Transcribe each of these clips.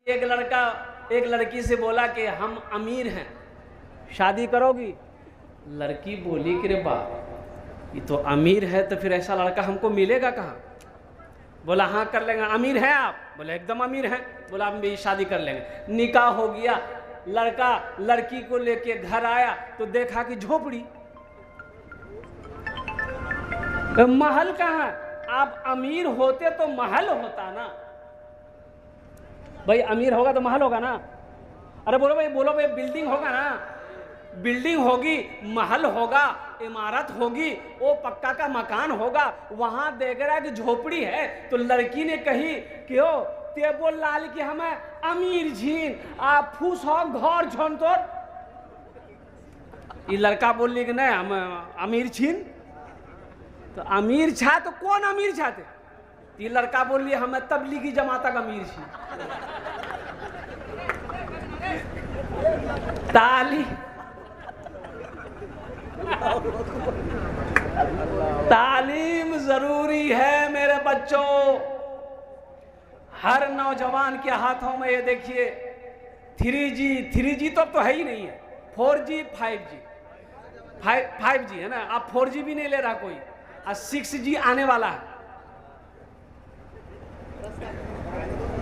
एक लड़का एक लड़की से बोला कि हम अमीर हैं, शादी करोगी? लड़की बोली कि रे बाप, ये तो अमीर है तो फिर ऐसा लड़का हमको मिलेगा कहाँ? बोला हाँ कर लेंगे। अमीर हैं आप? बोले एकदम अमीर हैं। बोला हम भी शादी कर लेंगे। निकाह हो गया। लड़का लड़की को लेके घर आया तो देखा कि झोपड़ी, महल कहाँ? आप अमीर होते तो महल होता ना भाई, अमीर होगा तो महल होगा ना। अरे बोलो भाई बिल्डिंग होगा ना, बिल्डिंग होगी, महल होगा, इमारत होगी, वो पक्का का मकान होगा। वहां देख रहा है कि झोपड़ी है। तो लड़की ने कही कि ओ ते बोल लाल कि हमें अमीर झीन आप फूस हो घर झोन तोड़। ये लड़का बोल कि नहीं हम अमीर छीन। तो अमीर छा तो कौन अमीर छाते? ये लड़का बोल लिया हमें तबलीगी जमात का अमीर छी। तालीम जरूरी है मेरे बच्चों। हर नौजवान के हाथों में ये देखिए 3G तो है ही नहीं है, 4G 5G है ना। अब 4G भी नहीं ले रहा कोई, और 6G आने वाला है।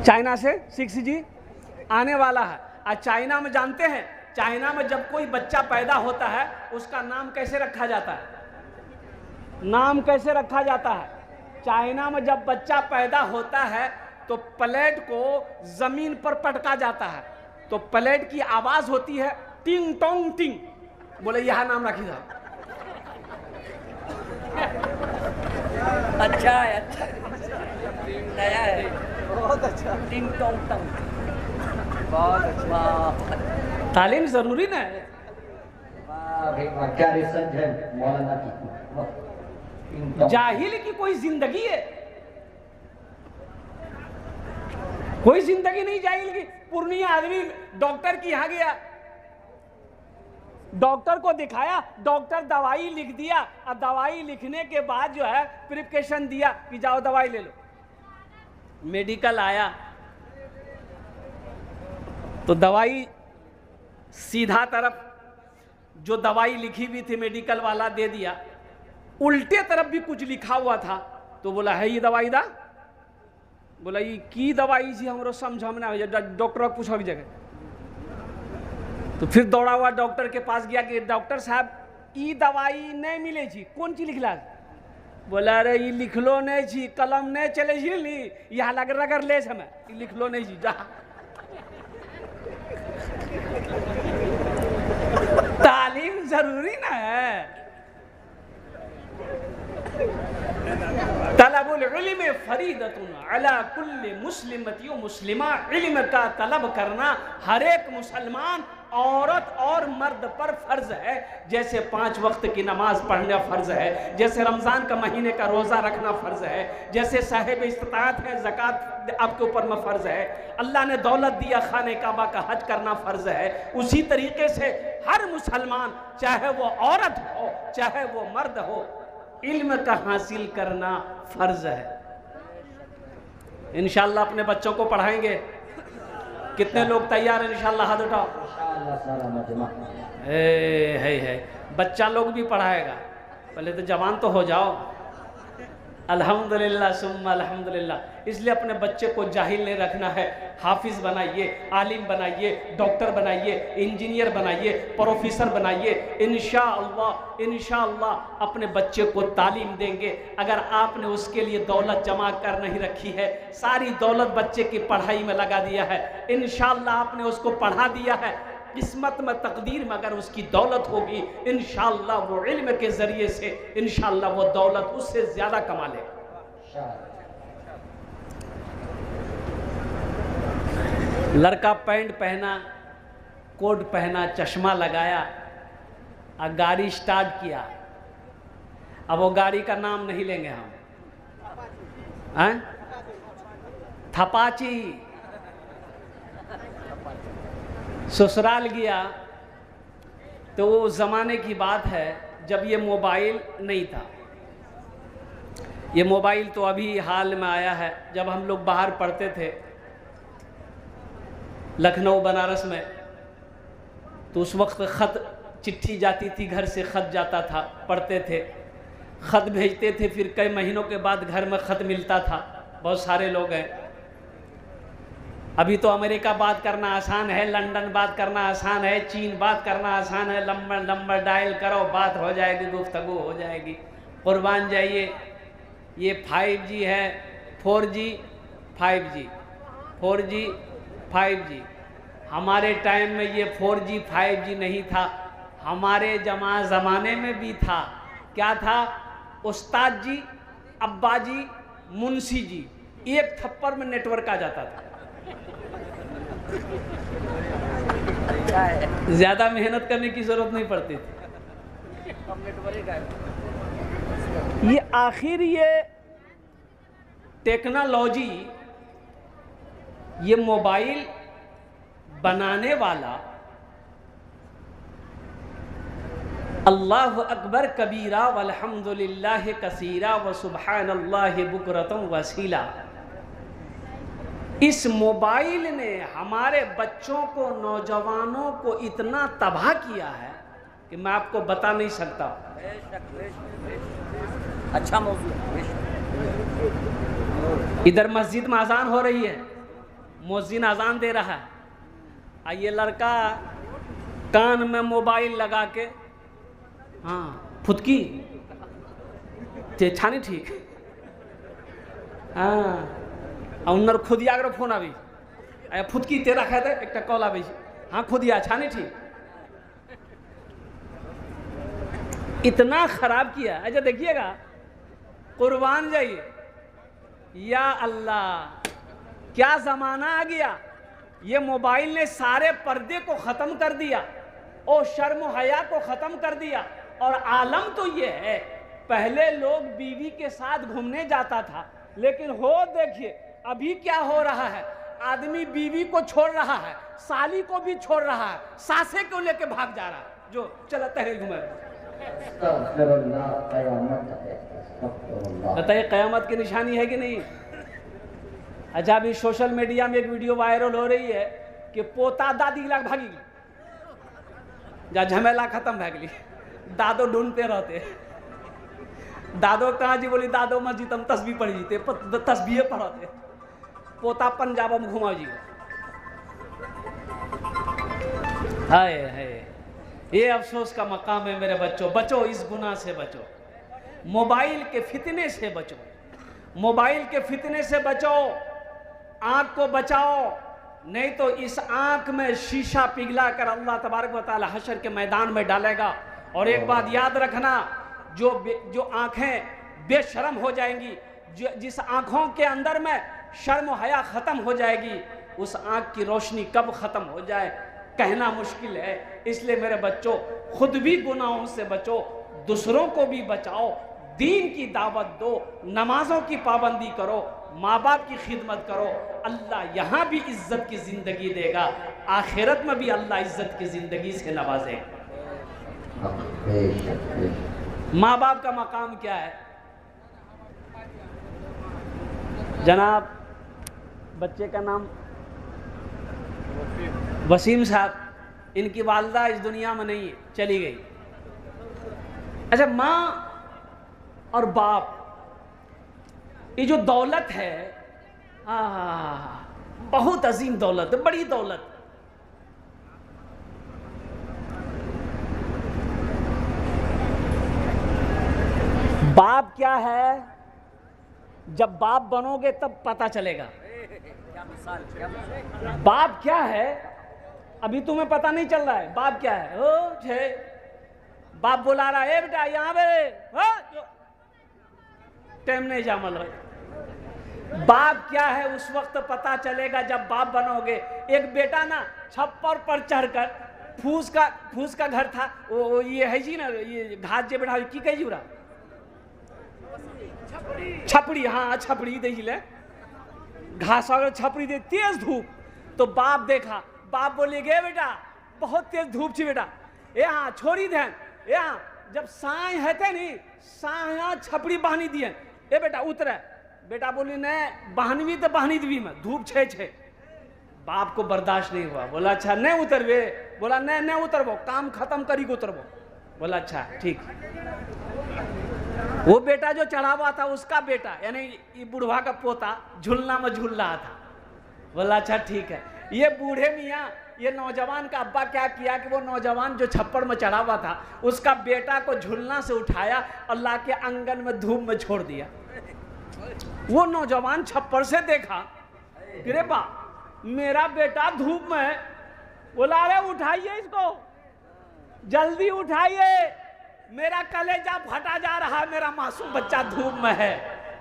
चाइना से 6G आने वाला है। और चाइना में जानते हैं, चाइना में जब कोई बच्चा पैदा होता है उसका नाम कैसे रखा जाता है? नाम कैसे रखा जाता है? चाइना में जब बच्चा पैदा होता है तो प्लेट को जमीन पर पटका जाता है, तो प्लेट की आवाज होती है टिंग टोंग टिंग। बोले यह नाम रखी था। अच्छा है, अच्छा नया है, बहुत अच्छा। टिंग टोंग टंग, बहुत अच्छा। तालीम जरूरी ना है। क्या रिसर्च है मौलाना की? जाहिल की कोई जिंदगी है? कोई जिंदगी नहीं जाहिल की। पूर्णिया आदमी डॉक्टर के यहाँ गया, डॉक्टर को दिखाया, डॉक्टर दवाई लिख दिया, और दवाई लिखने के बाद जो है प्रिस्क्रिप्शन दिया कि जाओ दवाई ले लो। मेडिकल आया तो दवाई सीधा तरफ जो दवाई लिखी हुई थी मेडिकल वाला दे दिया, उल्टे तरफ भी कुछ लिखा हुआ था। तो बोला है ये दवाई दा? बोला ये की दवाई जी हमरो समझ में ना, डॉक्टर को पूछो जगह। तो फिर दौड़ा हुआ डॉक्टर के पास गया कि डॉक्टर साहब ई दवाई नहीं मिले छी, कौन चीज लिखला? बोला अरे ये लिखलो नहीं छी, कलम नहीं चले छी, यहाँ लग रगर ले समय लिखलो नहीं छी जा। तालीम जरूरी ना है। तलबुल इल्म फरीदतुन अला कुल्ली मुस्लिमती व मुस्लिमा। इल्म का तलब करना हर एक मुसलमान औरत और मर्द पर फर्ज है। जैसे 5 वक्त की नमाज पढ़ना फर्ज है, जैसे रमजान का महीने का रोजा रखना फर्ज है, जैसे साहिब इस्तिताअत है ज़कात आपके ऊपर में फर्ज है, अल्लाह ने दौलत दिया खाने काबा का हज करना फर्ज है। उसी तरीके से हर मुसलमान चाहे वो औरत हो चाहे वो मर्द हो, इल्म का हासिल करना फर्ज है। इंशाअल्लाह अपने बच्चों को पढ़ाएंगे। कितने लोग तैयार हैं? इंशाअल्लाह हाथ उठाओ। है बच्चा लोग भी पढ़ाएगा, पहले तो जवान तो हो जाओ। अल्हम्दुलिल्लाह सुम्मा अल्हम्दुलिल्लाह। इसलिए अपने बच्चे को जाहिल नहीं रखना है। हाफिज बनाइए, आलिम बनाइए, डॉक्टर बनाइए, इंजीनियर बनाइए, प्रोफेसर बनाइए। इंशाअल्लाह अपने बच्चे को तालीम देंगे। अगर आपने उसके लिए दौलत जमा कर नहीं रखी है, सारी दौलत बच्चे की पढ़ाई में लगा दिया है, इंशाअल्लाह आपने उसको पढ़ा दिया है, किस्मत में तकदीर में अगर उसकी दौलत होगी, इंशाअल्लाह वो इल्म के जरिए से इंशाअल्लाह वो दौलत उससे ज्यादा कमा लेगा। लड़का पैंट पहना, कोट पहना, चश्मा लगाया और गाड़ी स्टार्ट किया। अब वो गाड़ी का नाम नहीं लेंगे हम, हैं? थपाची। ससुराल गया तो वो ज़माने की बात है जब ये मोबाइल नहीं था। ये मोबाइल तो अभी हाल में आया है। जब हम लोग बाहर पढ़ते थे लखनऊ बनारस में, तो उस वक्त ख़त चिट्ठी जाती थी, घर से ख़त जाता था, पढ़ते थे, ख़त भेजते थे, फिर कई महीनों के बाद घर में ख़त मिलता था। बहुत सारे लोग हैं। अभी तो अमेरिका बात करना आसान है, लंदन बात करना आसान है, चीन बात करना आसान है, नंबर डायल करो, बात हो जाएगी, गुफ्तगू हो जाएगी। कुर्बान जाइए, ये 5G है, 4G 5G 4G 5G। हमारे टाइम में ये 4G 5G नहीं था, हमारे ज़माने में भी था। क्या था? उस्ताद जी, अब्बा जी, मुंशी जी, एक थप्पड़ में नेटवर्क आ जाता था। ज़्यादा मेहनत करने की ज़रूरत नहीं पड़ती थी। ये आखिर ये टेक्नोलॉजी, ये मोबाइल बनाने वाला अल्लाहु अकबर कबीरा वल्हम्दुलिल्लाह कसीरा व सुब्हानल्लाहि बुकरतम वसीला, इस मोबाइल ने हमारे बच्चों को, नौजवानों को इतना तबाह किया है कि मैं आपको बता नहीं सकता। अच्छा मौजूद। इधर मस्जिद में अजान हो रही है, मुअज्जिन अजान दे रहा है, और ये लड़का कान में मोबाइल लगा के, हाँ फुदकी छानी ठीक, हाँ उन्नर खुदिया अगर फोन आवी फुदकी तेरा खाते एक कॉल आवी, हाँ खुदिया छानी ठीक। इतना खराब किया। अच्छा देखिएगा, कुर्बान जाइए, या अल्लाह क्या ज़माना आ गया। ये मोबाइल ने सारे पर्दे को ख़त्म कर दिया और शर्म हया को ख़त्म कर दिया। और आलम तो ये है, पहले लोग बीवी के साथ घूमने जाता था, लेकिन हो देखिए अभी क्या हो रहा है, आदमी बीवी को छोड़ रहा है, साली को भी छोड़ रहा है, सासे को लेके भाग जा रहा है। जो चला तहरीर घुमा, बताइए क़यामत की निशानी है कि नहीं। अच्छा अभी सोशल मीडिया में एक वीडियो वायरल हो रही है कि पोता दादी लग भागी, जा झमेला खत्म भाग ली, दादो ढूंढते रहते। दादो कहाँ जी, बोली दादो मस्जिद हम तस्बीह पढ़ी जीते, तस्बीह पढ़ाते, पोता पंजाब में घुमा जी। हाय हाय, ये अफसोस का मकाम है मेरे बच्चों। बचो, इस गुनाह से बचो, मोबाइल के फितने से बचो, मोबाइल के फितने से बचो, आँख को बचाओ, नहीं तो इस आँख में शीशा पिघला कर अल्लाह तबारक व तआला हशर के मैदान में डालेगा। और एक बात याद रखना, जो आँखें बेशर्म हो जाएंगी, जिस आँखों के अंदर में शर्म हया ख़त्म हो जाएगी, उस आँख की रोशनी कब ख़त्म हो जाए कहना मुश्किल है। इसलिए मेरे बच्चों, खुद भी गुनाहों से बचो, दूसरों को भी बचाओ, दीन की दावत दो, नमाजों की पाबंदी करो, माँ बाप की खिदमत करो। अल्लाह यहाँ भी इज्जत की ज़िंदगी देगा, आखिरत में भी अल्लाह इज्जत की ज़िंदगी से नवाजेगा। माँ बाप का मकाम क्या है जनाब? बच्चे का नाम वसीम साहब, इनकी वालदा इस दुनिया में नहीं है, चली गई। अच्छा, माँ और बाप, ये जो दौलत है, बहुत अजीम दौलत है, बड़ी दौलत। बाप क्या है, जब बाप बनोगे तब पता चलेगा। बाप क्या है अभी तुम्हें पता नहीं चल रहा है। बाप क्या है? ओ छे बाप बुला रहा है, बेटा यहाँ पे टाइम नहीं जामल रहे। बाप क्या है उस वक्त पता चलेगा जब बाप बनोगे। एक बेटा ना छप्पर पर चढ़कर, फूस का घर था, वो ये है जी ना, ये घाट जे बैठा की कही जुरा छपड़ी, हाँ छपड़ी देखिए, घास छपड़ी दे, तेज धूप। तो बाप देखा, बाप बोले गे बेटा बहुत तेज धूप छी बेटा, यहाँ छोड़ी देन, यहाँ जब साय है थे नहीं, साया छपड़ी बहनी दिए, ए बेटा उतरे। बेटा बोली नहीं, बहनवी तो बहनी दबी में, धूप छे छे। बाप को बर्दाश्त नहीं हुआ, बोला अच्छा नहीं उतरवे, बोला नहीं नहीं उतरबो, काम खत्म करी को उतरबो, बोला अच्छा ठीक। वो बेटा जो चढ़ा हुआ था उसका बेटा यानी ये बुढ़वा का पोता झूलना में झूल रहा था, बोला अच्छा ठीक है। ये बूढ़े मियाँ ये नौजवान का अब्बा क्या किया कि वो नौजवान जो छप्पड़ में चढ़ा हुआ था उसका बेटा को झूलना से उठाया और लाके आंगन में धूप में छोड़ दिया। वो नौजवान छप्पड़ से देखा, अरे बा मेरा बेटा धूप में है, बोला अरे उठाइए इसको, जल्दी उठाइए, मेरा कलेजा फटा जा रहा है, मेरा मासूम बच्चा धूप में है।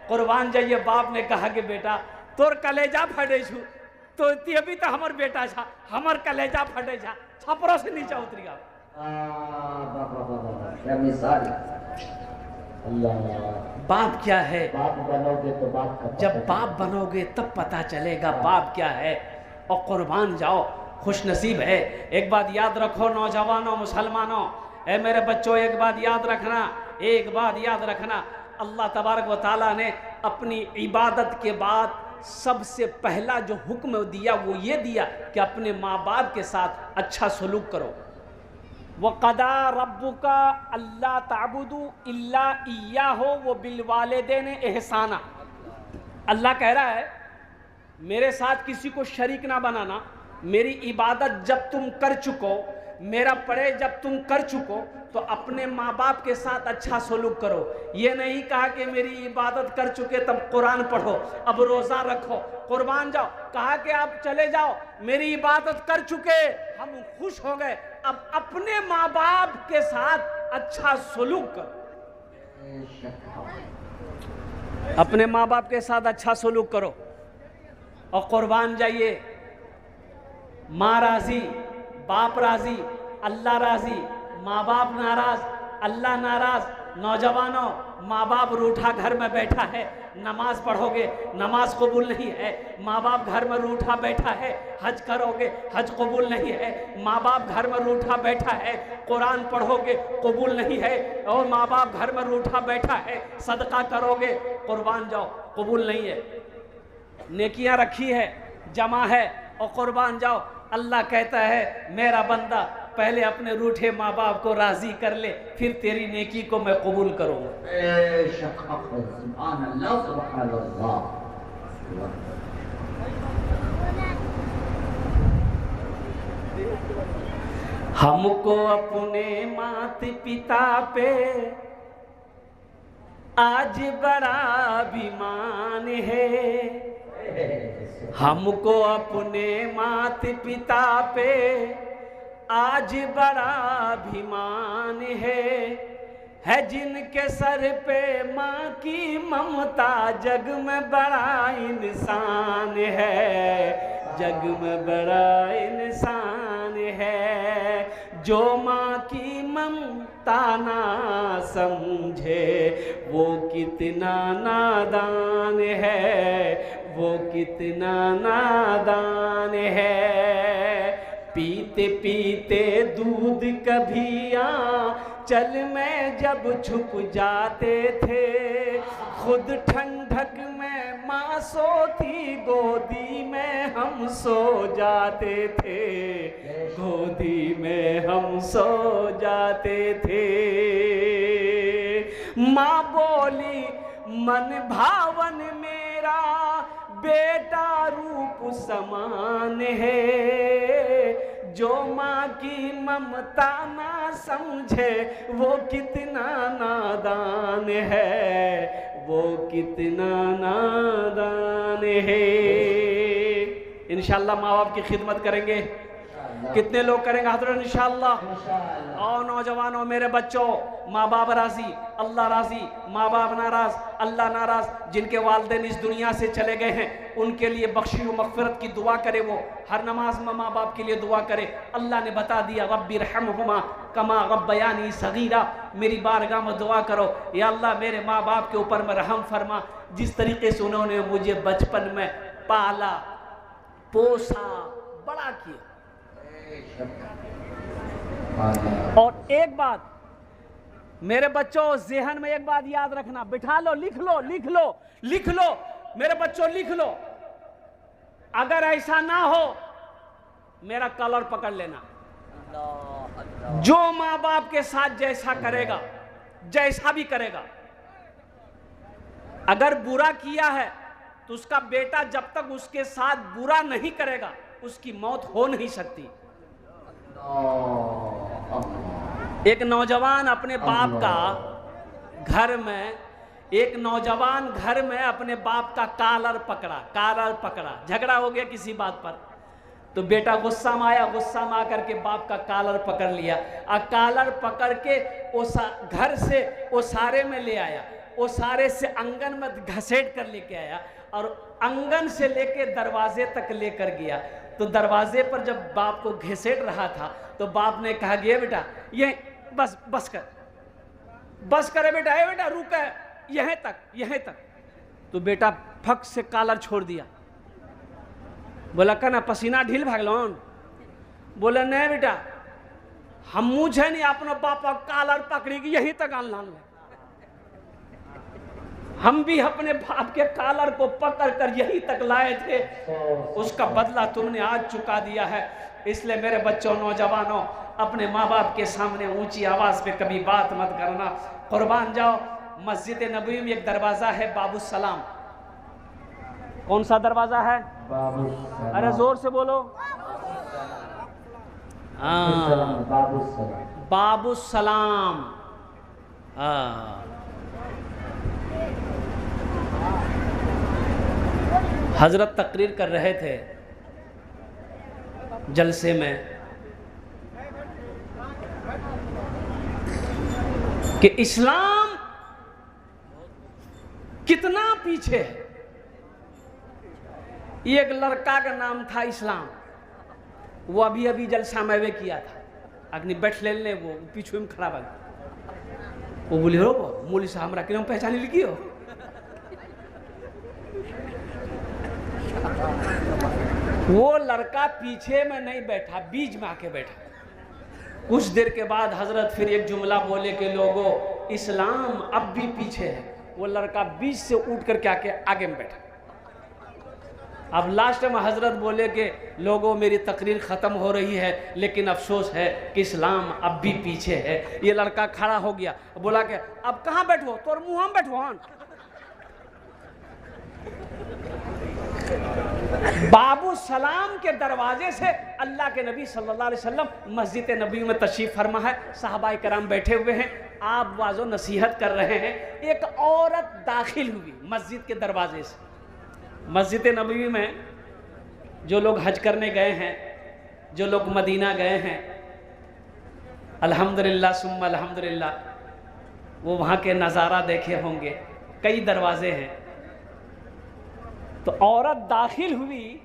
कुर्बान जाइए, बाप ने कहा कि बेटा तोर कलेजा फटे छू तो भी तो हमार बेटा था, हमार कलेजा फटे था, छपरों से नीचे उतरी गया। बाप क्या है, बाप बनोगे तो बाप का जब बाप बनोगे तब पता चलेगा बाप क्या है। और कुर्बान जाओ, खुश नसीब है। एक बात याद रखो नौजवानों मुसलमानों, ए मेरे बच्चों, एक बात याद रखना, एक बात याद रखना, अल्लाह तबारक व तआला ने अपनी इबादत के बाद सबसे पहला जो हुक्म दिया वो ये दिया कि अपने माँ बाप के साथ अच्छा सलूक करो। वक़दा रब्बुका अल्ला ताबुदू इल्ला इय्याहु व बिल वालिदैन एहसाना। अल्लाह कह रहा है मेरे साथ किसी को शरीक ना बनाना, मेरी इबादत जब तुम कर चुको, मेरा पढ़े जब तुम कर चुको तो अपने माँ बाप के साथ अच्छा सलूक करो। ये नहीं कहा कि मेरी इबादत कर चुके तब कुरान पढ़ो, अब रोज़ा रखो, कुर्बान जाओ। कहा कि आप चले जाओ, मेरी इबादत कर चुके, हम खुश हो गए, अब अपने माँ बाप के साथ अच्छा सलूक करो, अपने माँ बाप के साथ अच्छा सलूक करो। और कुर्बान जाइए, माँ राजी, बाप राजी, अल्लाह राजी, माँ बाप नाराज, अल्लाह नाराज। नौजवानों, माँ बाप रूठा घर में बैठा है, नमाज पढ़ोगे नमाज कबूल नहीं है, माँ बाप घर में रूठा बैठा है, हज करोगे हज कबूल नहीं है, माँ बाप घर में रूठा बैठा है, कुरान पढ़ोगे कबूल नहीं है, और माँ बाप घर में रूठा बैठा है, सदका करोगे कुर्बान जाओ कबूल नहीं है। नेकियां रखी है, जमा है, और कुर्बान जाओ। अल्लाह कहता है मेरा बंदा पहले अपने रूठे माँ बाप को राजी कर ले, फिर तेरी नेकी को मैं कबूल करूंगा। हमको अपने माता पिता पे आज बड़ा अभिमान है, हमको अपने माता पिता पे आज बड़ा अभिमान है जिनके सर पे माँ की ममता, जग में बड़ा इंसान है, जग में बड़ा इंसान है। जो माँ की ममता ना समझे वो कितना नादान है, वो कितना नादान है। पीते पीते दूध कभी चल में जब छुप जाते थे, खुद ठंडक में माँ सोती गोदी में हम सो जाते थे, गोदी में हम सो जाते थे। माँ बोली मन भावन मेरा बेटा रूप समान है, जो माँ की ममता ना समझे वो कितना नादान है, वो कितना नादान है। इंशाअल्लाह माँ बाप की खिदमत करेंगे, कितने लोग करेंगे हज़रत इंशाअल्लाह। और नौजवानों मेरे बच्चों, माँ बाप राजी, अल्लाह राजी, माँ बाप नाराज, अल्लाह नाराज। जिनके वालिदैन इस दुनिया से चले गए हैं उनके लिए बख्शी व मग़फ़िरत की दुआ करे, वो हर नमाज में माँ बाप के लिए दुआ करे। अल्लाह ने बता दिया रब्बिरहमहुमा कमा रब्बयानी सगीरा, मेरी बारगाह में दुआ करो, या अल्लाह मेरे माँ बाप के ऊपर में रहम फरमा, जिस तरीके से उन्होंने मुझे बचपन में पाला पोसा बड़ा किया। और एक बात मेरे बच्चों ज़हन में एक बात याद रखना, बिठा लो, लिख लो, लिख लो, लिख लो मेरे बच्चों, लिख लो। अगर ऐसा ना हो मेरा कॉलर पकड़ लेना। अल्लाह अल्लाह। जो माँ बाप के साथ जैसा करेगा, जैसा भी करेगा, अगर बुरा किया है तो उसका बेटा जब तक उसके साथ बुरा नहीं करेगा उसकी मौत हो नहीं सकती। एक नौजवान अपने बाप का घर में, एक नौजवान घर में अपने बाप का कॉलर पकड़ा, झगड़ा हो गया किसी बात पर, तो बेटा गुस्सा में आया, गुस्सा में आकर के बाप का कॉलर पकड़ लिया और कॉलर पकड़ के वो घर से वो सारे में ले आया, वो सारे से आंगन में घसीट कर लेके आया और आंगन से लेके दरवाजे तक लेकर गया। तो दरवाजे पर जब बाप को घसीट रहा था तो बाप ने कहा गया बेटा ये बस कर बेटा, ये बेटा रुक है, यहीं तक। तो बेटा फक से कॉलर छोड़ दिया। बोला कहना पसीना ढील भागलोन। बोले नहीं बेटा, हम मुझे नहीं अपना बापा कॉलर पकड़ी कि यहीं तक आन ले, हम भी अपने बाप के कॉलर को पकड़ कर यहीं तक लाए थे, उसका बदला तुमने आज चुका दिया है। इसलिए मेरे बच्चों, नौजवानों, अपने माँ बाप के सामने ऊंची आवाज पे कभी बात मत करना, कुर्बान जाओ। मस्जिद नबवी में एक दरवाजा है बाबू सलाम। कौन सा दरवाजा है? अरे जोर से बोलो। बाबू सलाम। हजरत तकरीर कर रहे थे जलसे में कि इस्लाम कितना पीछे है। एक लड़का का नाम था इस्लाम, वो अभी जलसा में वे किया था, अग्नि बैठ ले वो पीछे में खड़ा बा, वो बोले हो मौली साहब हमरा क्यों पहचानी लिखी हो। वो लड़का पीछे में नहीं बैठा, बीच में आके बैठा। कुछ देर के बाद हजरत फिर एक जुमला बोले कि लोगों इस्लाम अब भी पीछे है। वो लड़का बीच से उठ करके आके आगे में बैठा। अब लास्ट में हजरत बोले कि लोगों मेरी तकरीर ख़त्म हो रही है, लेकिन अफसोस है कि इस्लाम अब भी पीछे है। ये लड़का खड़ा हो गया, बोला कि अब कहाँ बैठो, तोर मुँह हम बैठो। बाबू सलाम के दरवाजे से अल्लाह के नबी सल्लल्लाहु अलैहि वसल्लम मस्जिद नबी में तशरीफ फरमा है, सहाबाए कराम बैठे हुए हैं, आप वाजो नसीहत कर रहे हैं। एक औरत दाखिल हुई मस्जिद के दरवाजे से। मस्जिद नबवी में जो लोग हज करने गए हैं, जो लोग मदीना गए हैं, अल्हम्दुलिल्लाह सुम्मा अल्हम्दुलिल्लाह, वो वहाँ के नज़ारा देखे होंगे। कई दरवाजे हैं। तो औरत दाखिल हुई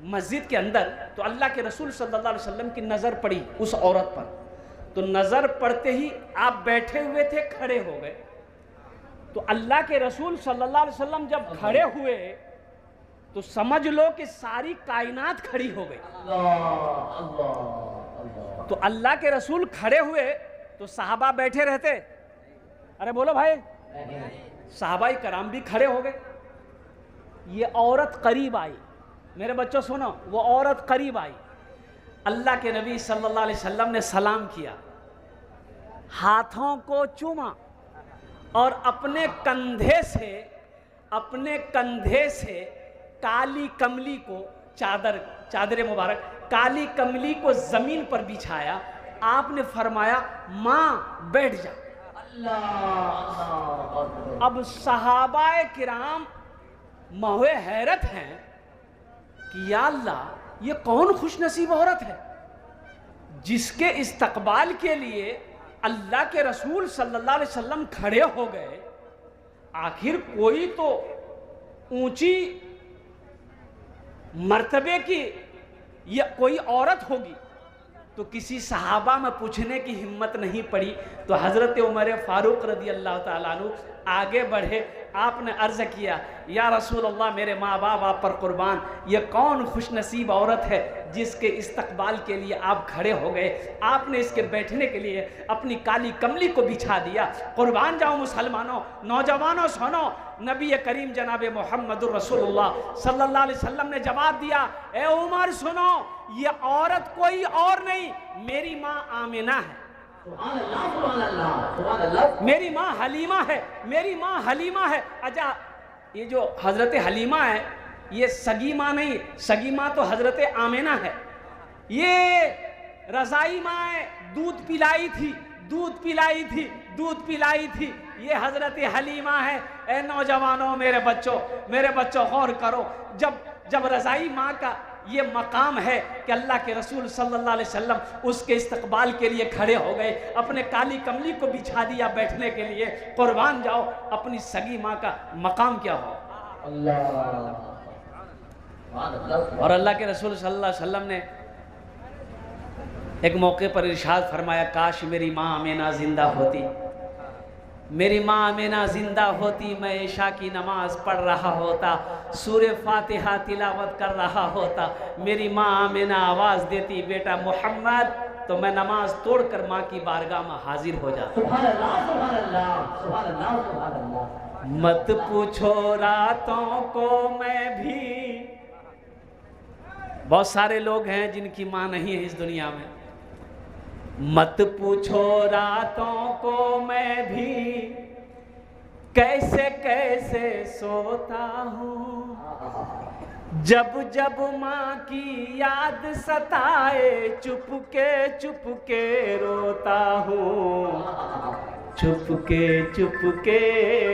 मस्जिद के अंदर, तो अल्लाह के रसूल सल्लल्लाहु अलैहि वसल्लम की नज़र पड़ी उस औरत पर। तो नज़र पड़ते ही आप बैठे हुए थे, खड़े हो गए। तो अल्लाह के रसूल सल्लल्लाहु अलैहि वसल्लम जब खड़े हुए तो समझ लो कि सारी कायनात खड़ी हो गई। तो अल्लाह के रसूल खड़े हुए तो सहाबा बैठे रहते। अरे बोलो भाई, सहाबाई कराम भी खड़े हो गए। ये औरत करीब आई, मेरे बच्चों सुनो, वो औरत करीब आई। अल्लाह के नबी सल्लल्लाहु अलैहि वसल्लम ने सलाम किया, हाथों को चूमा और अपने कंधे से काली कमली को, चादर मुबारक काली कमली को जमीन पर बिछाया। आपने फरमाया माँ बैठ जा। अब सहाबाए किराम महुए हैरत हैं कि या अल्लाह, ये कौन खुशनसीब औरत है जिसके इस्तकबाल के लिए अल्लाह के रसूल सल्लल्लाहु अलैहि वसल्लम खड़े हो गए। आखिर कोई तो ऊंची मर्तबे की ये कोई औरत होगी। तो किसी सहाबा में पूछने की हिम्मत नहीं पड़ी। तो हज़रत उमर फारूक रदी अल्लाह ताला अन्हु आगे बढ़े। आपने अर्ज़ किया, या रसूल अल्लाह, मेरे माँ बाप आप पर कुर्बान, ये कौन खुशनसीब औरत है जिसके इस्तकबाल के लिए आप खड़े हो गए। आपने इसके बैठने के लिए अपनी काली कमली को बिछा दिया। कुर्बान जाओ मुसलमानों, नौजवानों सुनो, नबी करीम जनाब मोहम्मद रसूलुल्लाह सल्लल्लाहु अलैहि वसल्लम ने जवाब दिया, ए उमर सुनो, ये औरत कोई और नहीं, मेरी माँ आमिना है, सुभान अल्लाह, सुभान अल्लाह, सुभान अल्लाह। मेरी माँ हलीमा है, मेरी माँ हलीमा है। अच्छा, ये जो हजरत हलीमा है ये सगी माँ नहीं, सगी माँ तो हजरत आमिना है। ये रजाई माँ है, दूध पिलाई थी, दूध पिलाई थी, दूध पिलाई थी, ये हजरत हलीमा है। ए नौजवानों, मेरे बच्चों गौर करो, जब रजाई माँ का ये मकाम है कि अल्लाह के रसूल सल्लल्लाहु अलैहि वसल्लम उसके इस्तकबाल के लिए खड़े हो गए, अपने काली कमली को बिछा दिया बैठने के लिए। कुर्बान जाओ, अपनी सगी माँ का मकाम क्या हो। और अल्लाह के रसूल सल्लल्लाहु अलैहि वसल्लम ने एक मौके पर इरशाद फरमाया, काश मेरी माँ आमिना जिंदा होती, मेरी माँ आमिना जिंदा होती, मैं इशा की नमाज पढ़ रहा होता, सूरे फातिहा तिलावत कर रहा होता, मेरी माँ आमिना आवाज़ देती बेटा मोहम्मद, तो मैं नमाज तोड़कर माँ की बारगाह में हाजिर हो जाता। सुभान अल्लाह, सुभान अल्लाह, सुभान अल्लाह, सुभान अल्लाह। मत पूछो रातों को मैं भी, बहुत सारे लोग हैं जिनकी माँ नहीं है इस दुनिया में। मत पूछो रातों को मैं भी, कैसे कैसे सोता हूँ, जब जब माँ की याद सताए, चुपके रोता हूँ, चुपके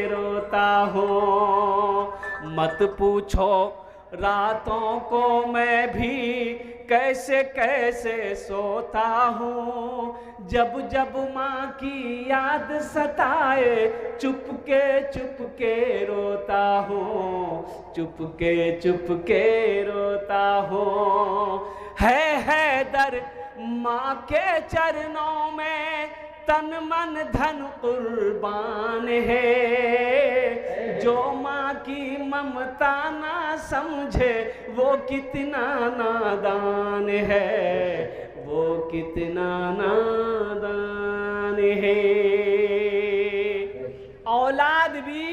रोता हूँ। मत पूछो रातों को मैं भी, कैसे कैसे सोता हूँ, जब जब माँ की याद सताए, चुपके रोता हूँ, चुपके रोता हूँ। है दर माँ के चरणों में, तन मन धन कुर्बान है, जो माँ की ममता ना समझे वो कितना नादान है, वो कितना नादान है। औलाद भी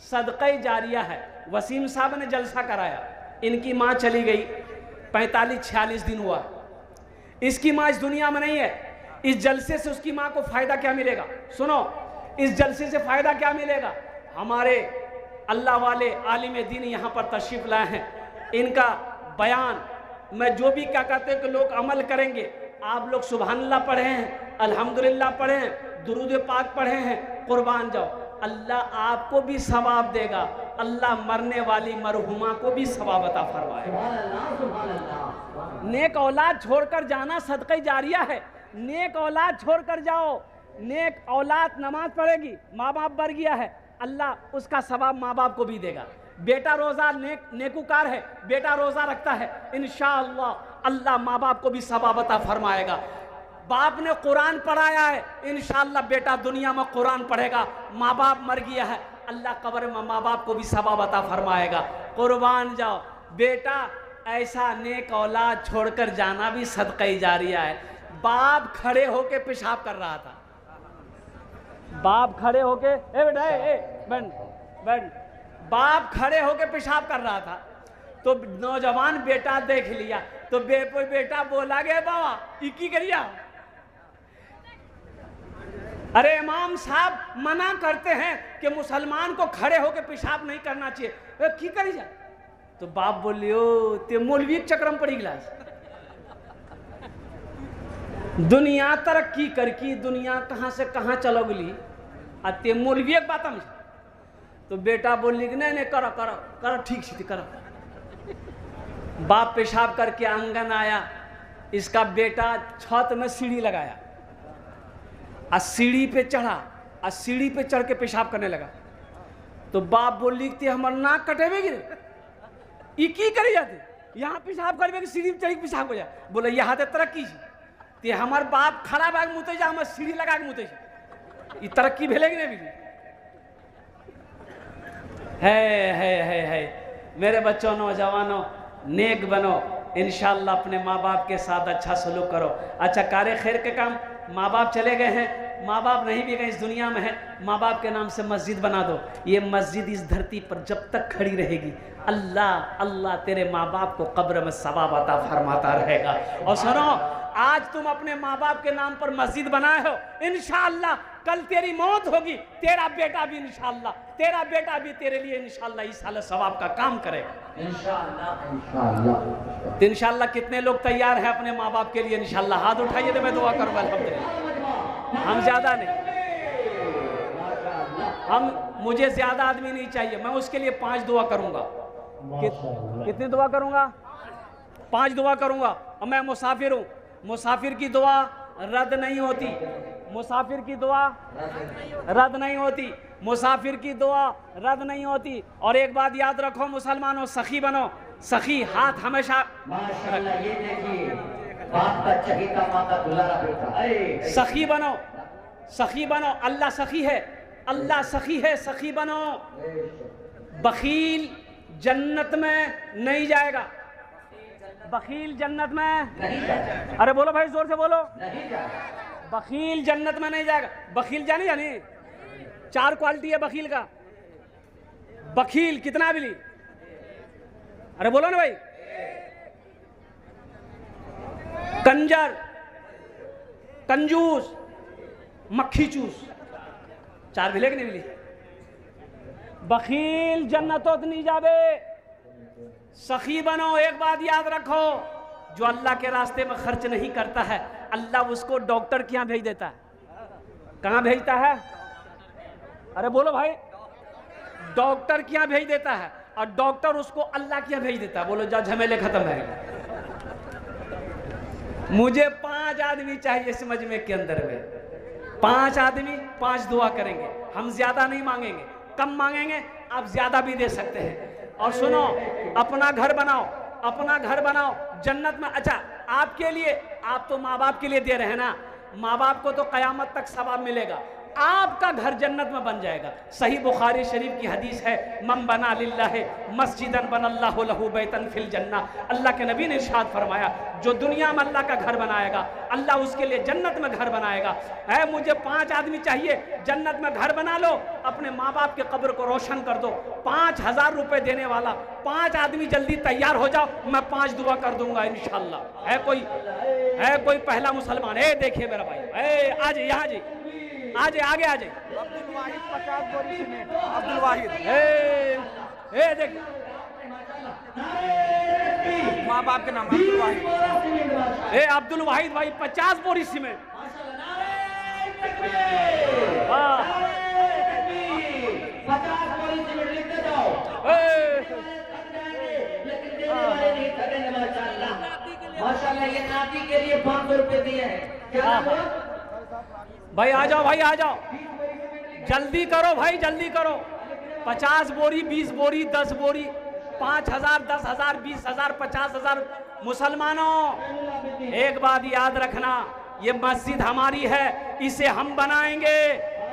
सदक़े जारिया है। वसीम साहब ने जलसा कराया, इनकी माँ चली गई, 45-46 दिन हुआ, इसकी माँ इस दुनिया में नहीं है। इस जलसे से उसकी माँ को फायदा क्या मिलेगा? सुनो, इस जलसे से फायदा क्या मिलेगा? हमारे अल्लाह वाले आलिम दीन यहाँ पर तशरीफ लाए हैं, इनका बयान मैं जो भी क्या कहते हैं कि लोग अमल करेंगे। आप लोग सुबहानल्लाह पढ़े हैं, अल्हम्दुलिल्लाह पढ़े हैं, दुरूद पाक पढ़े हैं, कुर्बान जाओ, अल्लाह आपको भी सवाब देगा, अल्लाह मरने वाली मरहुमा को भी सवाब अता फरमाएगा। नेक औलाद छोड़कर जाना सदक़े जारिया है। नेक औलाद छोड़कर जाओ, नेक औलाद नमाज पढ़ेगी, माँ बाप मर गया है, अल्लाह उसका सवाब माँ बाप को भी देगा। बेटा रोज़ा नेकुकार है, बेटा रोज़ा रखता है, इंशाअल्लाह अल्लाह माँ बाप को भी सवाब अता फरमाएगा। बाप ने कुरान पढ़ाया है, इंशाअल्लाह बेटा दुनिया में कुरान पढ़ेगा। माँ बाप मर गया है, अल्लाह कब्र में माँ बाप को भी सवाब अता फरमाएगा। कुर्बान जाओ बेटा, ऐसा नेक औलाद छोड़कर जाना भी सदक़े जारिया है। बाप खड़े होके पेशाब कर रहा था, बाप खड़े होके बैठ, बाप खड़े होके पेशाब कर रहा था, तो नौजवान बेटा देख लिया, तो बेटा बोला गया बाबा इकी करिया। अरे इमाम साहब मना करते हैं कि मुसलमान को खड़े होके पेशाब नहीं करना चाहिए, की करी जा? तो बाप बोलियो ते मौलवी चक्रम पड़ी गिलास। दुनिया तरक्की करकी, दुनिया कहाँ से कहाँ चलो गली, अते मौलवी एक बात। तो बेटा बोली कि नहीं करो करो करो, ठीक से करो। बाप पेशाब करके आंगन आया, इसका बेटा छत में सीढ़ी लगाया, और सीढ़ी पे चढ़ा, और सीढ़ी पे चढ़ के पेशाब करने लगा। तो बाप बोली कि हमार नाक कटेबे गिरे, की करी जाते यहाँ पेशाब करबे कि सीढ़ी पे चढ़ के पेशाब हो जाए। बोले यहाँ तो तरक्की ते हमार बाप खड़ा बैग मुते जा, हम सीढ़ी लगा के मुते ये तरक्की भेले कि नहीं? है मेरे बच्चों, नौजवानों, नेक बनो, इंशाअल्लाह अपने माँ बाप के साथ अच्छा सलूक करो। अच्छा, कारे खैर के काम, माँ बाप चले गए हैं, माँ बाप नहीं भी कहीं इस दुनिया में है, माँ बाप के नाम से मस्जिद बना दो। ये मस्जिद इस धरती पर जब तक खड़ी रहेगी, अल्लाह अल्लाह तेरे माँ बाप को कब्र में सवाब अता फरमाता रहेगा। और सुनो, आज तुम अपने माँ बाप के नाम पर मस्जिद बनाए हो, इंशाअल्लाह कल तेरी मौत होगी, तेरा बेटा भी तेरे लिए इंशाअल्लाह इस साल सवाब का काम करेगा इंशाअल्लाह। इंशाअल्लाह कितने लोग तैयार हैं अपने माँ बाप के लिए? इंशाअल्लाह हाथ उठाइए तो मैं दुआ करूँगा। अल्हम्दुलिल्लाह, हम ज्यादा नहीं, मुझे ज्यादा आदमी नहीं चाहिए, मैं उसके लिए 5 दुआ करूंगा। कितनी दुआ करूंगा? 5 दुआ करूंगा। और मैं मुसाफिर हूँ, मुसाफिर की दुआ रद्द नहीं होती, मुसाफिर की दुआ रद्द नहीं होती, मुसाफिर की दुआ रद्द नहीं होती। और एक बात याद रखो मुसलमानों, सखी बनो, सखी हाथ हमेशा माशाअल्लाह। ये देखिए बाप का चही का माँ का दुलारा बेटा, सखी बनो, सखी बनो। अल्लाह सखी है, अल्लाह सखी है, सखी बनो। बखील जन्नत में नहीं जाएगा, बखील जन्नत में नहीं जाएगा, अरे बोलो भाई जोर से बोलो, नहीं जाएगा। बखील जन्नत में नहीं जाएगा। बखील जानी 4 क्वालिटी है बखील का। बखील कितना भी ली, अरे बोलो ना भाई। कंजर, कंजूस, मक्खी चूस, 4 मिले कि नहीं मिली? बखील जन्नतों नहीं जावे। सखी बनो। एक बात याद रखो, जो अल्लाह के रास्ते में खर्च नहीं करता है, अल्लाह उसको डॉक्टर के यहाँ भेज देता है। कहाँ भेजता है? अरे बोलो भाई, डॉक्टर के यहाँ भेज देता है, और डॉक्टर उसको अल्लाह के यहाँ भेज देता है। बोलो जा, झमेले खत्म है। मुझे 5 आदमी चाहिए इस मजमे के अंदर में, 5 आदमी 5 दुआ करेंगे। हम ज्यादा नहीं मांगेंगे, कम मांगेंगे, आप ज्यादा भी दे सकते हैं। और सुनो, अपना घर बनाओ, अपना घर बनाओ जन्नत में। अच्छा, आपके लिए, आप तो माँ बाप के लिए दे रहे हैं ना, माँ बाप को तो कयामत तक सवाब मिलेगा, आपका घर जन्नत में बन जाएगा। सही बुखारी शरीफ की हदीस है, मन बना लिल्लाहि मस्जिदन बनल्लाहु लहू बैतन फिल जन्ना। अल्लाह के नबी ने इरशाद फरमाया, जो दुनिया में अल्लाह का घर बनाएगा, अल्लाह उसके लिए जन्नत में घर बनाएगा। है, मुझे 5 आदमी चाहिए, जन्नत में घर बना लो, अपने माँ बाप के कब्र को रोशन कर दो। 5000 रुपए देने वाला 5 आदमी जल्दी तैयार हो जाओ, मैं 5 दुआ कर दूंगा इंशाअल्लाह। है कोई पहला मुसलमान? देखिए मेरा भाई, आज यहाँ जी, आज आगे आ जाए। अब्दुल वाहिद 50 बोरी सीमेंट। अब्दुल वाहिद, देख, माँ बाप के नाम अब्दुल वाहिद। अब्दुल वाहिद भाई 50 बोरी सीमेंट। माशाल्लाह। ये नाती के लिए 500 रुपए दिए हैं। क्या भाई आ जाओ, भाई आ जाओ, जल्दी करो भाई, जल्दी करो। 50 बोरी, 20 बोरी, 10 बोरी, 5000, 10,000, 20,000, 50,000। मुसलमानों, एक बात याद रखना, ये मस्जिद हमारी है, इसे हम बनाएंगे,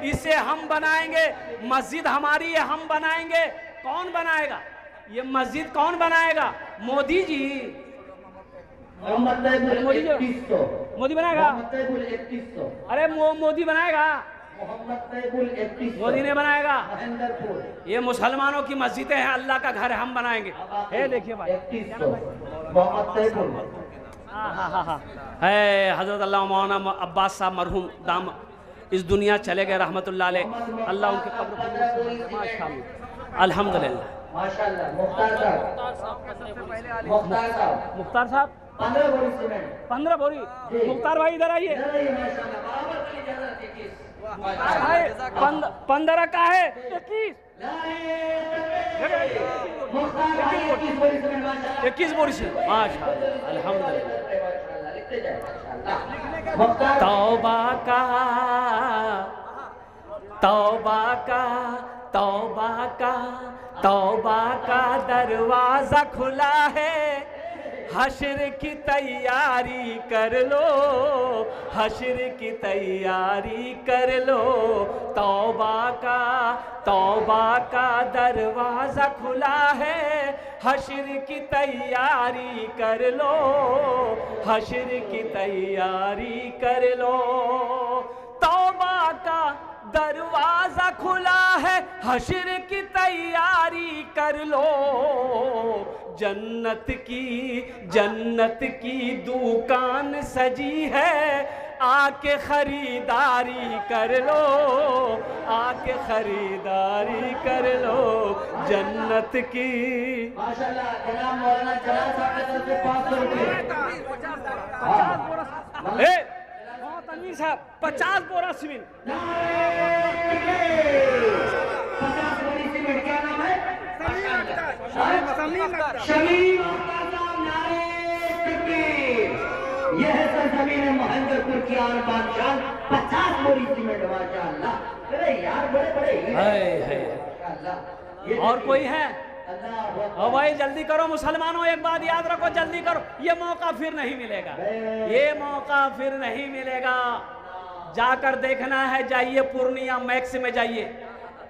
इसे हम बनाएंगे। मस्जिद हमारी है, हम बनाएंगे। कौन बनाएगा ये मस्जिद? कौन बनाएगा? मोदी जी। मोदी बनाएगा? अरे मोदी बनाएगा? मोदी ने बनाएगा? ये मुसलमानों की मस्जिदें हैं, अल्लाह का घर है, हम बनाएंगे। देखिए भाई, है हजरत अल्लाह मौलाना अब्बास साहब मरहूम दाम इस दुनिया चले गए, रहमतुल्लाह अलैह। अल्लाह उनके कब्र पर माशाअल्लाह, अल्हम्दुलिल्लाह। मुख्तार साहब 15 बोरी। मुख्तार भाई इधर आइए। 15 का है 21 बोरी से, माशाअल्लाह, अल्हम्दुलिल्लाह। तौबा का, तौबा का, तौबा का, तौबा का दरवाजा खुला है, हश्र की तैयारी कर लो, हश्र की तैयारी कर लो। तौबा का, तौबा का दरवाजा खुला है, हश्र की तैयारी कर लो, हश्र की तैयारी कर लो। तौबा का दरवाजा खुला है, हश्र की तैयारी कर लो। जन्नत की दुकान सजी है, आके खरीदारी कर लो, आके खरीदारी कर लो जन्नत की। माशाल्लाह जनाब मौलाना जलाल साहब की तरफ से 500 रुपए। 50 बोरा सीमेंट। 50 बोरी सीमेंट। क्या नाम है? शमीम अख्तर साहब। नारे तकबीर। यह है सरजमीन महेंद्रपुर की आन बादशाह। 50 बोरी सीमेंट। माशाअल्लाह। अरे यार बड़े बड़े माशाअल्लाह। और कोई है? और भाई जल्दी करो मुसलमानों, एक बात याद रखो, जल्दी करो, ये मौका फिर नहीं मिलेगा, ये मौका फिर नहीं मिलेगा। जाकर देखना है, जाइए पूर्णिया मैक्स में जाइए,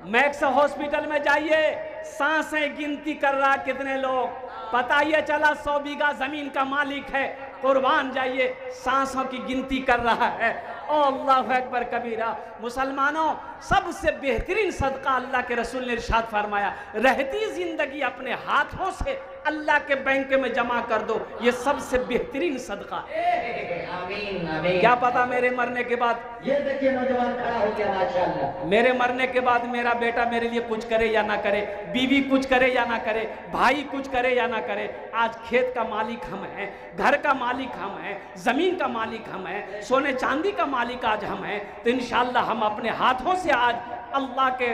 मैक्स हॉस्पिटल में जाइए, सांसें गिनती कर रहा कितने लोग, पता ये चला 100 बीघा जमीन का मालिक है, कुर्बान जाइए, सांसों की गिनती कर रहा है। अल्लाहु अकबर कबीरा। मुसलमानों, सबसे बेहतरीन सदका अल्लाह के रसूल ने इरशाद फरमाया, रहती जिंदगी अपने हाथों से अल्लाह के बैंक में जमा कर दो, ये सबसे बेहतरीन सदका। आमीन आमीन। क्या पता मेरे मरने के बाद, ये देखिए नौजवान खड़ा हो गया माशाअल्लाह, मेरे मरने के बाद मेरा बेटा मेरे लिए कुछ करे या ना करे, बीवी कुछ करे या ना करे, भाई कुछ करे या ना करे, आज खेत का मालिक हम हैं, घर का मालिक हम हैं, जमीन का मालिक हम हैं, सोने चांदी का मालिक आज हम हैं। तो इंशाअल्लाह हम अपने हाथों से आज अल्लाह के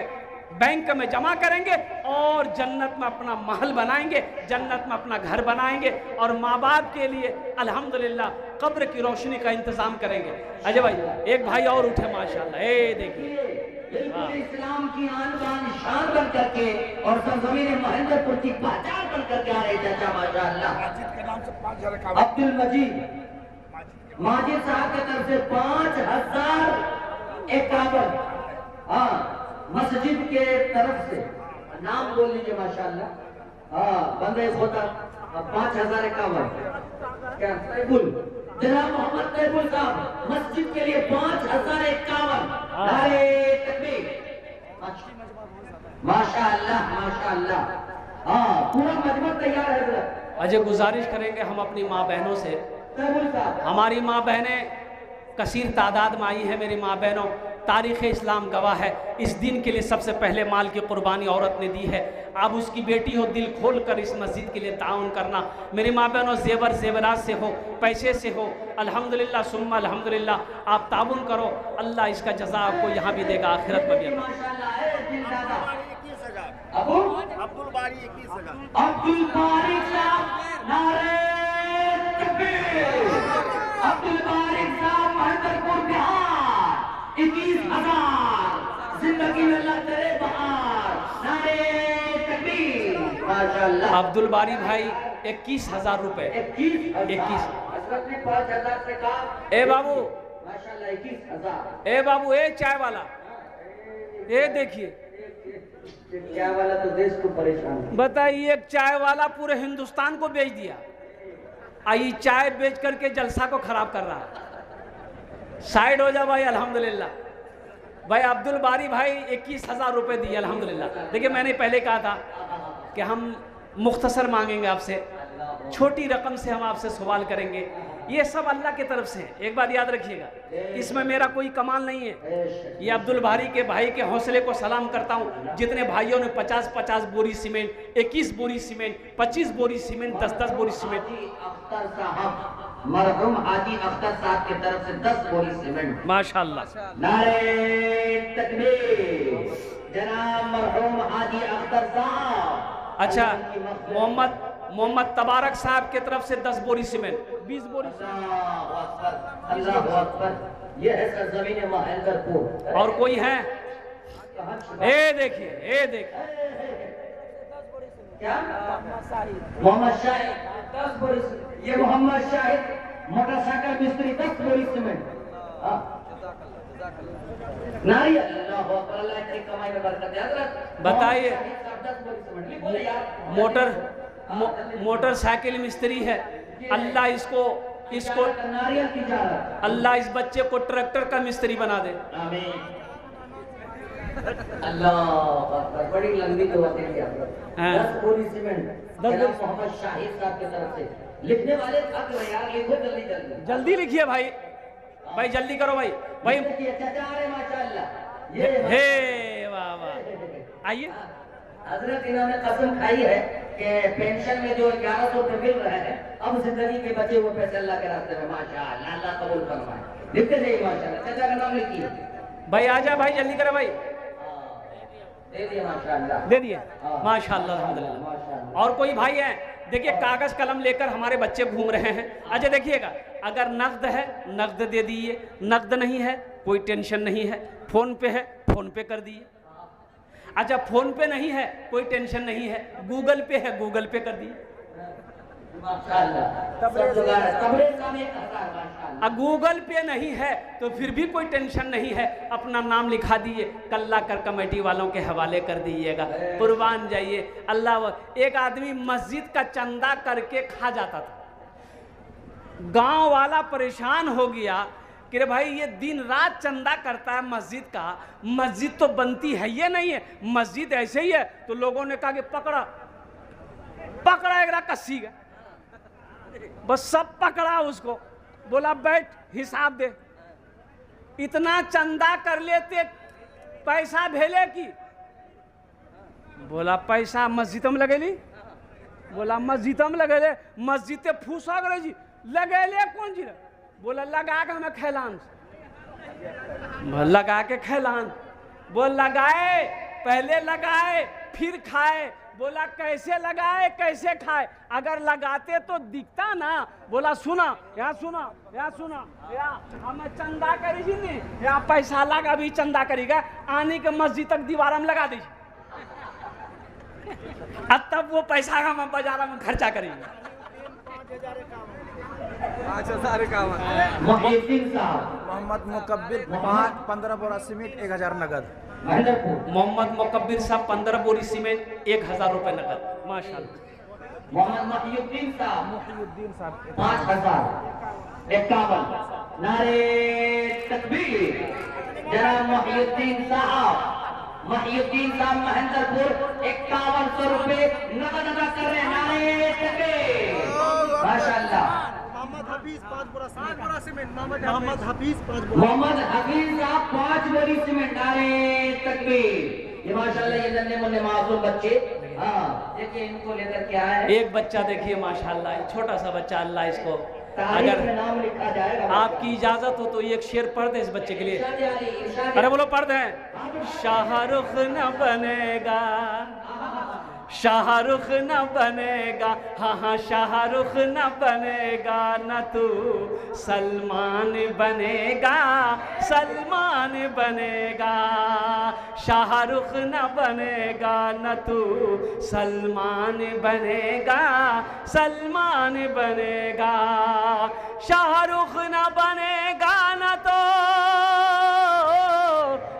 बैंक में जमा करेंगे और जन्नत में अपना महल बनाएंगे, जन्नत में अपना घर बनाएंगे और माँ बाप के लिए अल्हम्दुलिल्लाह कब्र की रोशनी का इंतजाम करेंगे। अजय भाई, एक भाई और उठे माशाल्लाह, देखिए इस्लाम की आन बान शान बन करके और सरजमीन महेंद्रपुर की पहचान बन करके आ रहे चाचा माशाअल्लाह। अब्दुल मजीद माजिद साहब की तरफ से 5051। हाँ, मस्जिद के तरफ से नाम बोल लीजिए माशाअल्लाह। हाँ, बंदे खुदा 5051। क्या तैबुल, जनाब मोहम्मद तैबुल साहब मस्जिद के लिए 5051। नारे तकबीर। माशाअल्लाह माशाअल्लाह। हाँ, पूरा मजमा तैयार है हजरत। अजय गुजारिश करेंगे हम अपनी माँ बहनों से, तैबुल साहब, हमारी माँ बहनें कसीर तादाद में आई है, मेरी माँ बहनों, तारीख़ इस्लाम गवाह है, इस दिन के लिए सबसे पहले माल की कुर्बानी औरत ने दी है। आप उसकी बेटी हो, दिल खोल कर इस मस्जिद के लिए ताउन करना। मेरी माँ बहनों, जेवर जेवरात से हो, पैसे से हो, अल्हम्दुलिल्लाह सुम्मा अल्हम्दुलिल्लाह, आप ताउन करो, अल्लाह इसका जज़ा आपको यहाँ भी देगा, आखिरत में भी। अब्दुल बारी 21,000। अब्दुल बारी साहब नारे तकबीर। अब्दुल बारी साहब महेंद्रपुर बिहार 21,000। जिंदगी में अल्लाह करे बहार। नारे तकबीर। माशाअल्लाह। अब्दुल बारी भाई 21,000 रुपए। 21,000। हजरत ने 5,000 से कहा। ए बाबू, माशाअल्लाह 21,000। ए बाबू, ए चाय वाला, ये देखिए, क्या वाला तो देश को परेशान। बताइए, एक चाय वाला पूरे हिंदुस्तान को बेच दिया, आई चाय बेच करके जलसा को खराब कर रहा है। साइड हो जा भाई, अल्हम्दुलिल्लाह। भाई अब्दुल बारी भाई 21,000 रुपए दिए, अल्हम्दुलिल्लाह। देखिए, मैंने पहले कहा था कि हम मुख्तसर मांगेंगे आपसे, छोटी रकम से हम आपसे सवाल करेंगे, ये सब अल्लाह की तरफ से है। एक बात याद रखिएगा, इसमें मेरा कोई कमाल नहीं है। ये अब्दुल बारी के भाई के हौसले को सलाम करता हूँ, जितने भाइयों ने 50-50 बोरी सीमेंट, 21 बोरी सीमेंट, 25 बोरी सीमेंट, 10-10 बोरी सीमेंट। अख्तर साहब, मरहूम हाजी अख्तर साहब की तरफ से 10 बोरी सीमेंट। माशाअल्लाह। नारे तकबीर। जनाब मरहूम हाजी अख्तर साहब। अच्छा, मोहम्मद तबारक साहब की तरफ से 10 बोरी सीमेंट, 20 बोरी। अल्लाहु अकबर। यह है सरजमीन महेंद्रपुर। और कोई है? ए देखिए, ए देखिए, क्या? मोहम्मद शाहिद 10 बोरी। ये मोहम्मद शाहिद मोटरसाइकिल मिस्त्री 10 बोरी सीमेंट। नारी अल्लाहु अकबर। अल्लाह की कमाई में बरकत दे हजरत। बताइए, 10 बोरी सीमेंट। मोटरसाइकिल मिस्त्री है, अल्लाह इसको नारियल की जा रहा है। अल्लाह इस बच्चे को ट्रैक्टर का मिस्त्री बना दे। आमीन। अल्लाह अकबर, बड़ी लंबी दुआ देंगे आपको। हाँ। 10 बोरी सीमेंट 10 जनाब मोहम्मद शाहिद साहब की तरफ से। लिखने वाले थक रहे यार, लिखो जल्दी जल्दी। जल्दी लिखिए भाई, भाई जल्दी करो भाई, भाई देखिए चाचा आ रहे माशाअल्लाह। ये हे वाह वाह, आइए। हजरत इन्होंने कसम खाई है कि पेंशन में जो 1100 रुपए मिल रहे हैं, अब जिंदगी के बचे हुए पैसे अल्लाह के रास्ते में माशाअल्लाह अल्लाह कबूल फरमाए। लिखते जाइए माशाअल्लाह। चाचा का नाम लिखिए। भाई आजा भाई, जल्दी करो भाई, दे दिए माशाअल्लाह। दे दिए माशाअल्लाह अल्हम्दुलिल्लाह। और कोई भाई है, देखिए कागज कलम लेकर हमारे बच्चे घूम रहे हैं। अच्छा देखिएगा, अगर नकद है नकद दे दिए, नकद नहीं है कोई टेंशन नहीं है, फोन पे है फोन पे कर दिए। अच्छा फोन पे नहीं है कोई टेंशन नहीं है, गूगल पे है गूगल पे कर दिए। गूगल पे नहीं है तो फिर भी कोई टेंशन नहीं है, अपना नाम लिखा दिए, कल्ला कर कमेटी वालों के हवाले कर दीजिएगा, कुर्बान जाइए। अल्लाह, एक आदमी मस्जिद का चंदा करके खा जाता था, गांव वाला परेशान हो गया कि रे भाई ये दिन रात चंदा करता है मस्जिद का, मस्जिद तो बनती है ये नहीं है, मस्जिद ऐसे ही है। तो लोगों ने कहा कि पकड़ा पकड़ा एक कस्सी का, बस सब पकड़ा उसको, बोला बैठ हिसाब दे, इतना चंदा कर लेते पैसा भेले की? बोला पैसा मस्जिद में लगेली। बोला मस्जिद में लगेले, मस्जिद फूसा करे जी, लगेले कौन जी? बोला लगा के हमें खैलान, लगा के खैलान। बोल लगाए, पहले लगाए फिर खाए। बोला कैसे लगाए कैसे खाए? अगर लगाते तो दिखता ना। बोला सुना या सुना या सुना या हमें चंदा करी जी नहीं या पैसा लगा भी चंदा करेगा, आने के मस्जिद तक दीवार में लगा दीजिए, अब तब वो पैसा हम बाजार में खर्चा करेंगे। 5000 का मोहम्मद मुकब्बिर 15 बोरा सीमेंट 1000 नगद। मोहम्मद मुकब्बिर साहब 15 बोरी सीमेंट 1000 रुपए नगद माशाल्लाह। मोहम्मद मुहियुद्दीन साहब 5051 नारे तकबीर। जनाब मुहियुद्दीन साहब महेंद्रपुर 5100 रुपए नगद अदा कर रहे हैं। नारे तकबीर माशाल्लाह। मोहम्मद हफीज 5 बोरा सीमेंट। मोहम्मद हफीज 5 साहब 5 बोरी सीमेंट। नारे तकबीर। ये माशाल्लाह ये नन्हे मुन्ने मासूम बच्चे, हाँ देखिए इनको लेकर के आए। एक बच्चा देखिए माशाल्लाह, छोटा सा बच्चा, अल्लाह इसको, अगर नाम लिखा जाएगा आपकी इजाजत हो तो एक शेर पढ़ दे इस बच्चे के लिए। अरे बोलो पढ़ दे। शाहरुख न बनेगा, शाहरुख न बनेगा, हाँ हाँ शाहरुख न बनेगा, न तू सलमान बनेगा, सलमान बनेगा। शाहरुख न बनेगा न तू सलमान बनेगा, सलमान बनेगा। शाहरुख न बनेगा न तो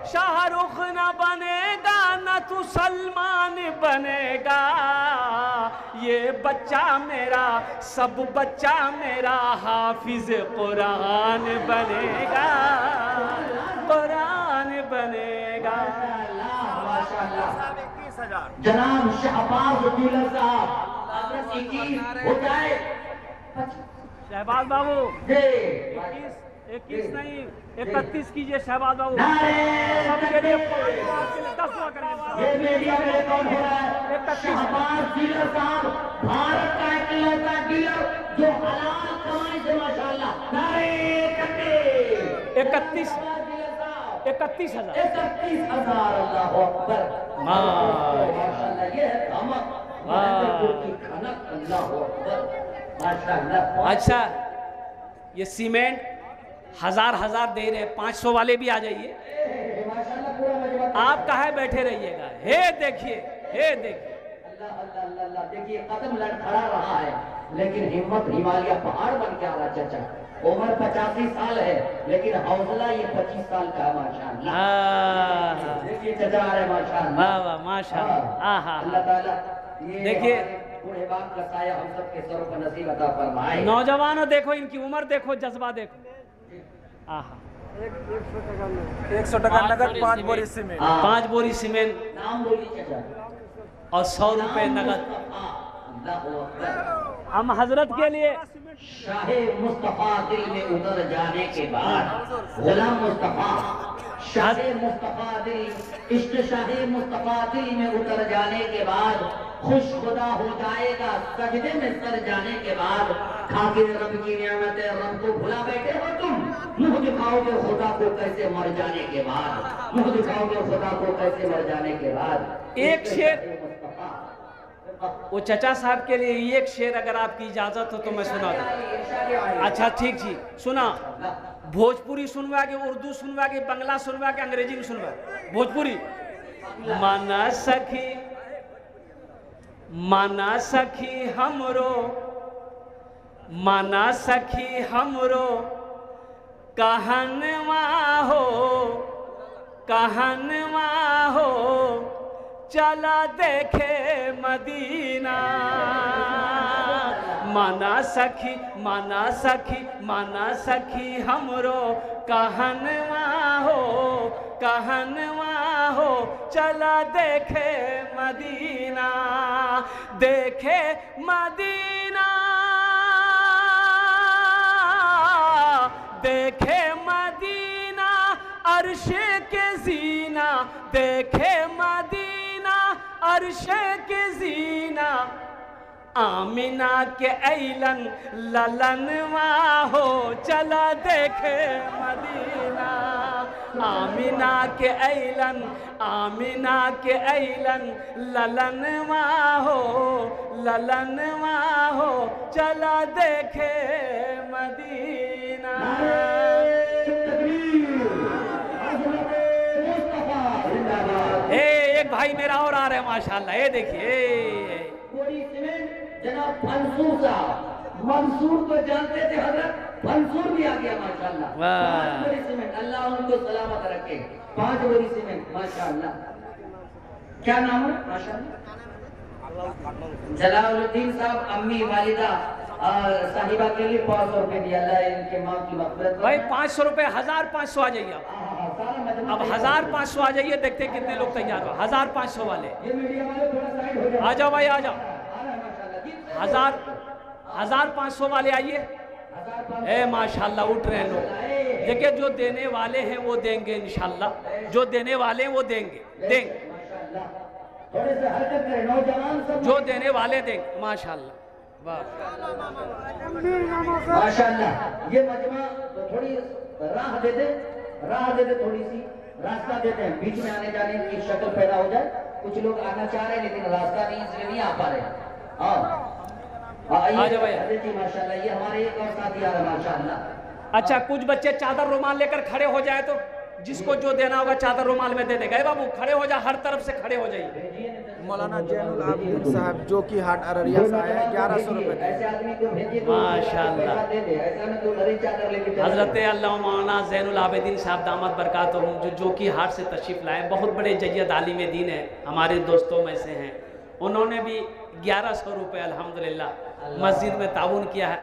शाहरुख न बनेगा न तू सलमान बनेगा। ये बच्चा मेरा सब बच्चा मेरा हाफिज कुरान बनेगा, कुरान बनेगा। जनाब शहबाज अब्दुल्ला साहब हो जाए। शहबाज बाबू 21 नहीं 31 कीजिए शहबाज बाबू, सबके लिए 10 ये मीडिया में रिकॉर्ड हो रहा है। शहबाज डीलर साहब भारत का इकलौता डीलर जो हलाल कमाई से माशाल्लाह। नारे तकबीर। 31,000 31,000 अल्लाह अकबर माशाल्लाह। ये है धमक की खनक अल्लाह अकबर माशाल्लाह। अच्छा ये सीमेंट हजार दे रहे, 500 वाले भी आ जाइए, आप कहाँ बैठे रहिएगा। हे देखिए, हे देखिए, अल्लाह अल्लाह। देखिए कदम लड़खड़ा रहा है लेकिन हिम्मत हिमालय पहाड़ बन के आ रहा। चाचा उम्र 85 साल है लेकिन हौसला ये 25 साल का है माशाअल्लाह। देखिए चाचा आ रहे माशाअल्लाह। वाह वाह माशाअल्लाह। अल्लाह ताला ये देखिए बूढ़े बाप का साया हम सब के सरों पर नसीब अता फरमाए। नौजवानों देखो इनकी उम्र देखो, जज्बा देखो। आहा 100 टका नगद, 5 बोरी सीमेंट। 5 बोरी सीमेंट नाम बोलिए चाचा। और 100 रुपए नगद। अल्लाहु अकबर। हम हजरत के लिए शाहे मुस्तफा दिल में उतर जाने के बाद, गुलाम मुस्तफा शाहे मुस्तफा दिल, इश्क शाहे मुस्तफा दिल में उतर जाने के बाद खुश खुदा हो जाएगा सजदे में सर जाने के बाद। खाके रब की नियामतें रब को भुला बैठे हो तुम, मुंह दिखाओगे खुदा को कैसे मर जाने के बाद, मुंह दिखाओगे खुदा को कैसे मर जाने के बाद। एक शेर वो चचा साहब के लिए एक शेर अगर आपकी इजाजत हो तो मैं सुना दूं। अच्छा ठीक जी, सुना। भोजपुरी सुनवा के, उर्दू सुनवा के, बंगला सुनवा के, अंग्रेजी में सुनवा। भोजपुरी। माना सखी हमरो, माना सखी हमरो कहनवा हो, कहनवा हो, चला देखे मदीना। माना सखी, माना सखी, माना सखी हमरो कहनवा हो, कहनवा हो, चला देखे मदीना, देखे मदीना, देखे मदीना, अर्श के जीना, देखे मदीना, अर्श के जीना। आमिना के ऐलन ललनवा हो, चला देखे मदीना। आमिना के ऐलन, आमिना के ऐलन ललनवा हो, ललनवा हो, चला देखे मदीना। एक भाई मेरा और आ रहे हैं माशाल्लाह, ये देखिए। जनाब मंसूर साहब, मंसूर तो जानते थे हजरत, मंसूर भी आ गया माशाल्लाह। 5 बोरी सीमेंट, अल्लाह उनको सलामत रखे। 5 बोरी सीमेंट माशाल्लाह। क्या नाम है माशाल्लाह? जलालुद्दीन साहब, अम्मी वालिदा साहिबा के लिए 500 रुपए दिया। अल्लाह इनके माँ की मग़फ़िरत। भाई 500 रुपए, 1500 आ जाइए आप। अब 1500 आ जाइए, देखते हैं कितने लोग तैयार हो। 1500 वाले आ जाओ भाई, आ जाओ। 1500 वाले आइए। ए माशाल्लाह उठ रहे हैं लोग। देखिए जो देने वाले हैं वो देंगे इंशाल्लाह, जो देने वाले हैं वो देंगे, देंगे। जो देने वाले देंगे माशाल्लाह। माशाल्लाह। ये मजमा तो थोड़ी राह दे दे, राह दे दे, थोड़ी सी रास्ता देते हैं, बीच में आने जाने की शक्ल पैदा हो जाए। कुछ लोग आना चाह रहे हैं लेकिन रास्ता नहीं, इसलिए नहीं आ पा रहे। आजा भैया। माशाल्लाह। ये हमारे एक और साथी आ रहे हैं माशाल्लाह। अच्छा कुछ बच्चे चादर रुमाल लेकर खड़े हो जाए तो जिसको जो देना होगा चादर रुमाल में दे देगा। बाबू खड़े हो जा, हर तरफ से खड़े हो जाइए। मौलाना जैनुल आबिदीन साहब जो कि हाट अररिया से आए हैं, 1100 रुपए। माशाल्लाह। हजरत अल्लाह मौलाना जैनुल आबिदीन साहब दामद बरकातुहूम जो कि हाट से तशरीफ़ लाए, बहुत बड़े जय्यद आलिम दीन है, हमारे दोस्तों में से हैं। उन्होंने भी 1100 रुपये अल्हम्दुलिल्लाह मस्जिद में ताउन किया है।